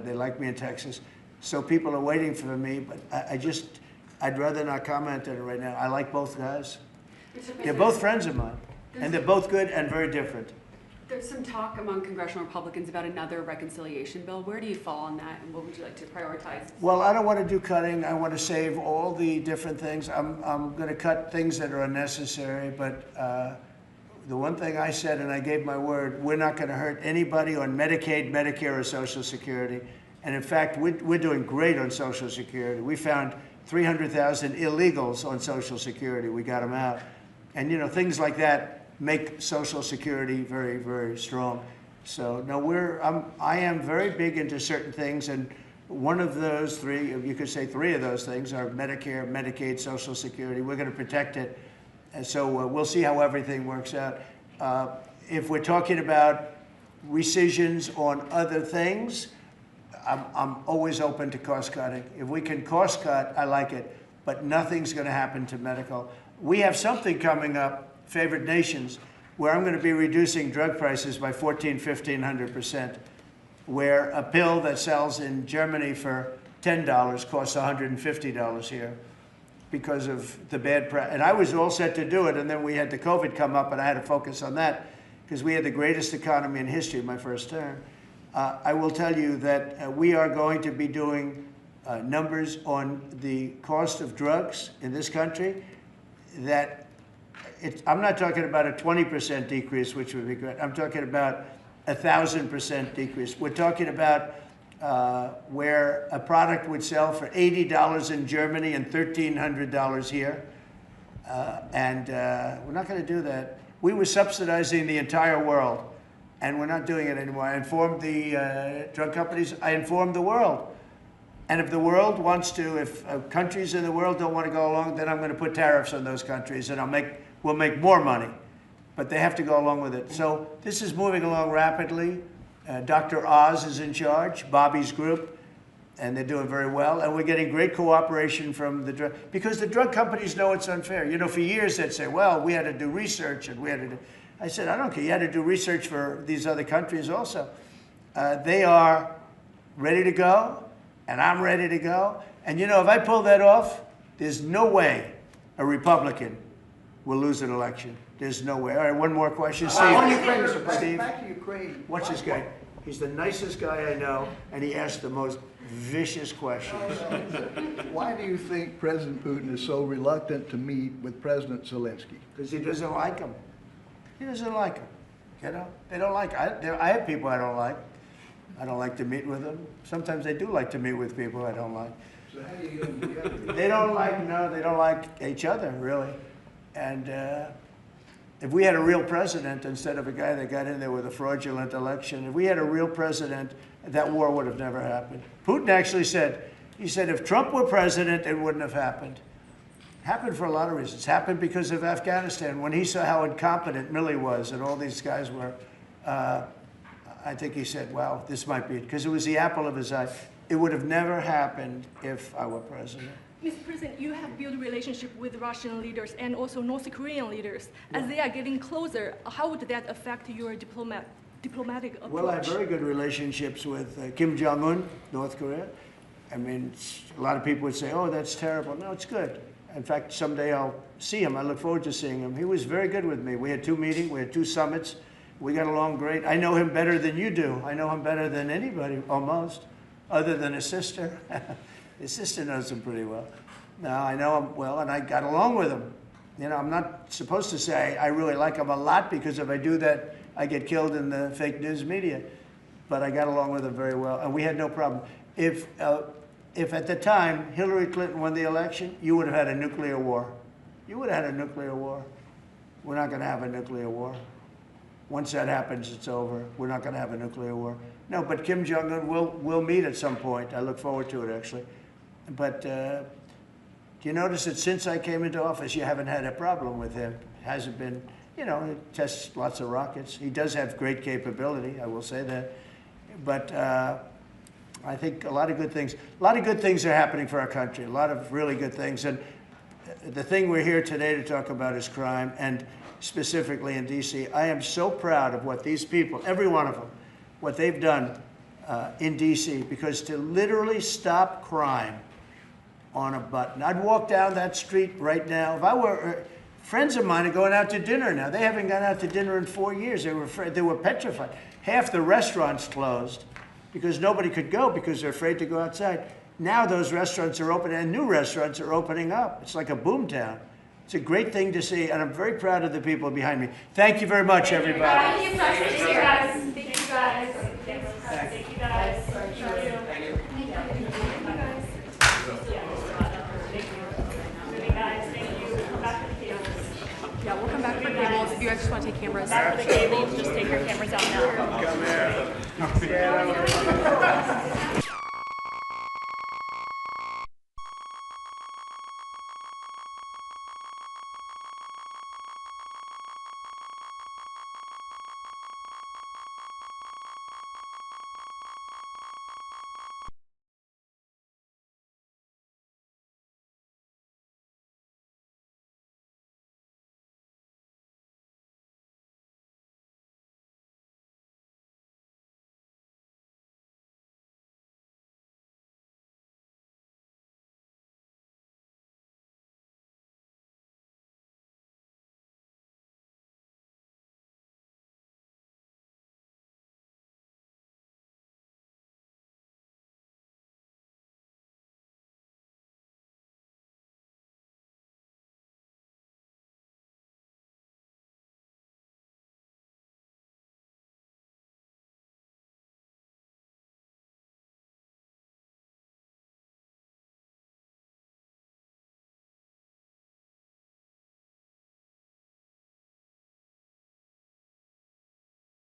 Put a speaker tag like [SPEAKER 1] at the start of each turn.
[SPEAKER 1] They like me in Texas. So people are waiting for me, but I'd rather not comment on it right now. I like both guys. They're both friends of mine, and they're both good and very different.
[SPEAKER 2] There's some talk among congressional Republicans about another reconciliation bill. Where do you fall on that, and what would you like to prioritize?
[SPEAKER 1] Well, I don't want to do cutting. I want to save all the different things. I'm going to cut things that are unnecessary, but the one thing I said, and I gave my word, we're not going to hurt anybody on Medicaid, Medicare, or Social Security. And in fact, we're doing great on Social Security. We found 300,000 illegals on Social Security. We got them out. And, you know, things like that make Social Security very, very strong. So, no, I am very big into certain things, and one of those three, you could say three of those things, are Medicare, Medicaid, Social Security. We're going to protect it. And so we'll see how everything works out. If we're talking about rescissions on other things, I'm always open to cost cutting. If we can cost cut, I like it, but nothing's going to happen to medical. We have something coming up, favored nations, where I'm going to be reducing drug prices by 1,500% where a pill that sells in Germany for $10 costs $150 here because of the bad price. And I was all set to do it, and then we had the COVID come up, and I had to focus on that because we had the greatest economy in history my first term. I will tell you that we are going to be doing numbers on the cost of drugs in this country that I'm not talking about a 20% decrease, which would be great. I'm talking about 1,000% decrease. We're talking about where a product would sell for $80 in Germany and $1,300 here. We're not going to do that. We were subsidizing the entire world, and we're not doing it anymore. I informed the drug companies. I informed the world. And if the world wants to, if countries in the world don't want to go along, then I'm going to put tariffs on those countries, and we'll make more money. But they have to go along with it. So this is moving along rapidly. Dr. Oz is in charge, Bobby's group, and they're doing very well. And we're getting great cooperation from the drug, because the drug companies know it's unfair. You know, for years they'd say, well, we had to do research, and we had to do. I said, I don't care. You had to do research for these other countries also. They are ready to go, and I'm ready to go. And you know, if I pull that off, there's no way a Republican will lose an election. There's no way. All right, one more question. Steve. Steve.
[SPEAKER 3] Back to Ukraine.
[SPEAKER 1] Watch this guy. He's the nicest guy I know, and he asks the most vicious questions.
[SPEAKER 3] Why do you think President Putin is so reluctant to meet with President Zelensky?
[SPEAKER 1] Because he doesn't like him. He doesn't like him. You know, they don't like. I have people I don't like. I don't like to meet with them. Sometimes I do like to meet with people I don't like.
[SPEAKER 3] So how do you get them together?
[SPEAKER 1] They don't like each other, really. And if we had a real president instead of a guy that got in there with a fraudulent election, if we had a real president, that war would have never happened. Putin actually said, he said, if Trump were president, it wouldn't have happened. Happened for a lot of reasons. Happened because of Afghanistan. When he saw how incompetent Milley was and all these guys were, I think he said, wow, this might be it. Because it was the apple of his eye. It would have never happened if I were president.
[SPEAKER 4] Mr. President, you have built a relationship with Russian leaders and also North Korean leaders. As they are getting closer, how would that affect your diplomatic approach?
[SPEAKER 1] Well, I have very good relationships with Kim Jong-un, North Korea. I mean, a lot of people would say, oh, that's terrible. No, it's good. In fact, someday I'll see him. I look forward to seeing him. He was very good with me. We had 2 meetings. We had 2 summits. We got along great. I know him better than you do. I know him better than anybody, almost, other than his sister. His sister knows him pretty well. Now, I know him well, and I got along with him. You know, I'm not supposed to say I really like him a lot, because if I do that, I get killed in the fake news media. But I got along with him very well, and we had no problem. If at the time Hillary Clinton won the election, you would have had a nuclear war. You would have had a nuclear war. We're not going to have a nuclear war. Once that happens, it's over. We're not going to have a nuclear war. No, but Kim Jong-un will meet at some point. I look forward to it, actually. But do you notice that since I came into office, you haven't had a problem with him? Hasn't been, you know, he tests lots of rockets. He does have great capability, I will say that. But I think a lot of good things are happening for our country, a lot of really good things. And the thing we're here today to talk about is crime, and specifically in D.C. I am so proud of what these people, every one of them, what they've done in DC, because to literally stop crime on a button. I'd walk down that street right now. If I were, friends of mine are going out to dinner now. They haven't gone out to dinner in 4 years. They were afraid, they were petrified. Half the restaurants closed because nobody could go because they're afraid to go outside. Now those restaurants are open and new restaurants are opening up. It's like a boom town. It's a great thing to see, and I'm very proud of the people behind me. Thank you very much, everybody.
[SPEAKER 5] Thank you, guys. Thank you, guys. Thank you, guys. Thank you, guys. Thank you.
[SPEAKER 2] Yeah, we'll come back for cables if you guys just want to take cameras.
[SPEAKER 5] Back for the cables.